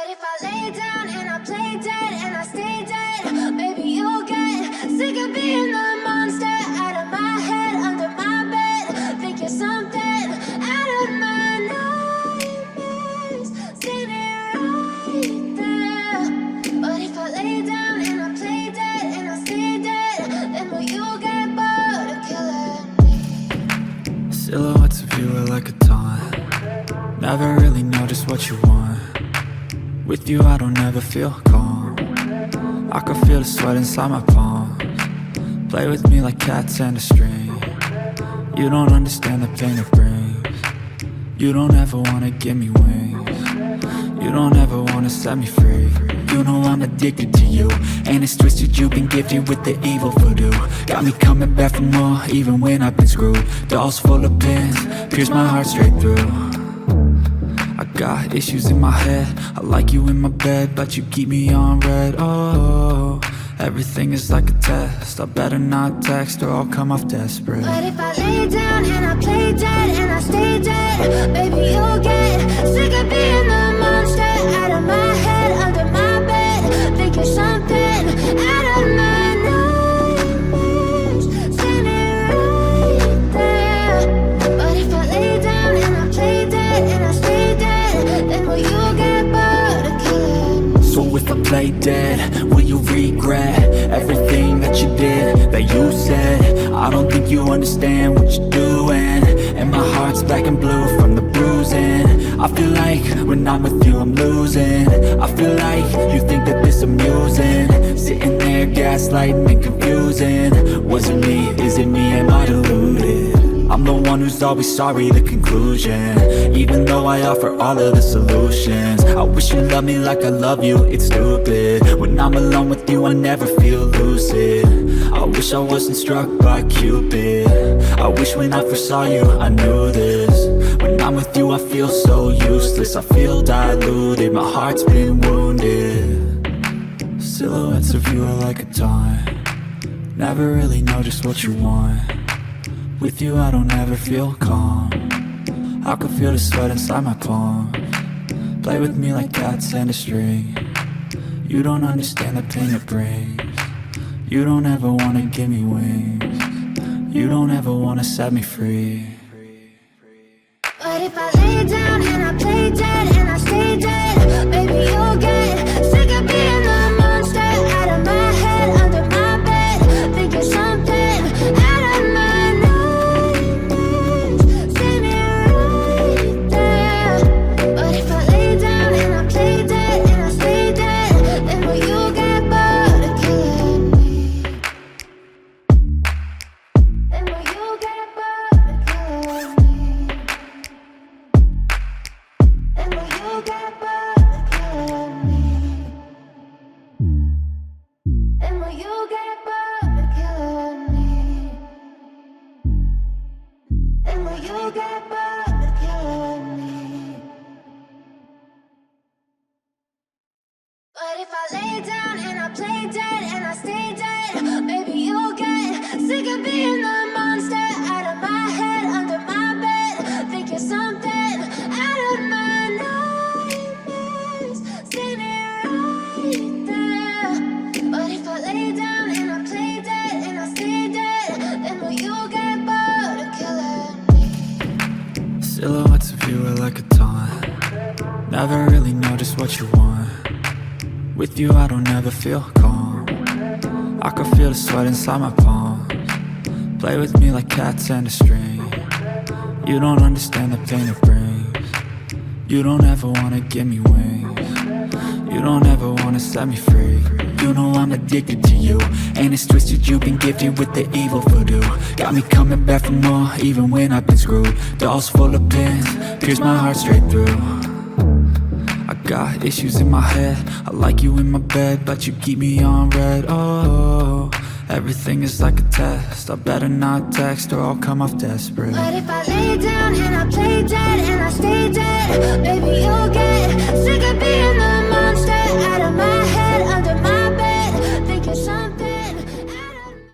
But if I lay down and I play dead and I stay dead, maybe you'll get sick of being the monster out of my head, under my bed. Think you're something out of my nightmares, standing right there. But if I lay down and I play dead and I stay dead, then will you get bored of killing me? Silhouettes of you are like a taunt. Never really know just what you want. With you I don't ever feel calm. I can feel the sweat inside my palms. Play with me like cats and a string. You don't understand the pain it brings. You don't ever wanna give me wings. You don't ever wanna set me free. You know I'm addicted to you, and it's twisted. You've been gifted with the evil voodoo. Got me coming back for more, even when I've been screwed. Dolls full of pins, pierce my heart straight through. I got issues in my head. I like you in my bed, but you keep me on red. Oh, everything is like a test. I better not text or I'll come off desperate. But if I lay down and I play dead and I stay dead, maybe you'll get sick of being the monster out of my head, under my bed. Think you're something out of my nightmares, standing right there. But if I lay down and I play dead and I stay dead, then will you get bored of killing me? So if I play dead, will you regret everything that you did, that you said? I don't think you understand what you're doing, and my heart's black and blue from the bruising. I feel like when I'm with you I'm losing. I feel like you think that this amusing, sitting there gaslighting and confusing. Was it me? Is it me? Am I deluded? I'm the one who's always sorry, the conclusion, even though I offer all of the solutions. I wish you loved me like I love you, it's stupid. When I'm alone with you I never feel lucid. I wish I wasn't struck by Cupid. I wish when I first saw you I knew this. When I'm with you I feel so useless. I feel diluted, my heart's been wounded. Silhouettes of you are like a taunt. Never really know just what you want. With you I don't ever feel calm. I can feel the sweat inside my palms. Play with me like cats and a string. You don't understand the pain it brings. You don't ever wanna give me wings. You don't ever wanna set me free. But if I lay down and I play dead and I stay dead, maybe you'll get sick of being the monster out of my head, under my bed. Think you're something out of my nightmares, standing right there. But if I lay down and I play dead and I stay dead, then will you get bored of killing me? Then will you get bored of killing me? Then will you get bored of killing me? Then will you get bored of killing me? Then will you get bored of killing me? But if I lay down and I play dead and I stay dead, maybe you'll get sick of being the monster out of my head, under my bed. Think you're something out of my nightmares, standing right there. But if I lay down and I play dead and I stay dead, then will you get bored of killing me? Silhouettes of you are like a taunt. Never really know just what you want. With you I don't ever feel calm. I can feel the sweat inside my palms. Play with me like cats and a string. You don't understand the pain it brings. You don't ever wanna give me wings. You don't ever wanna set me free. You know I'm addicted to you, and it's twisted. You've been gifted with the evil voodoo. Got me coming back for more, even when I've been screwed. Dolls full of pins, pierce my heart straight through. I got issues in my head. I like you in my bed, but you keep me on red. Oh, everything is like a test. I better not text or I'll come off desperate. But if I lay down and I play dead and I stay dead, maybe you'll get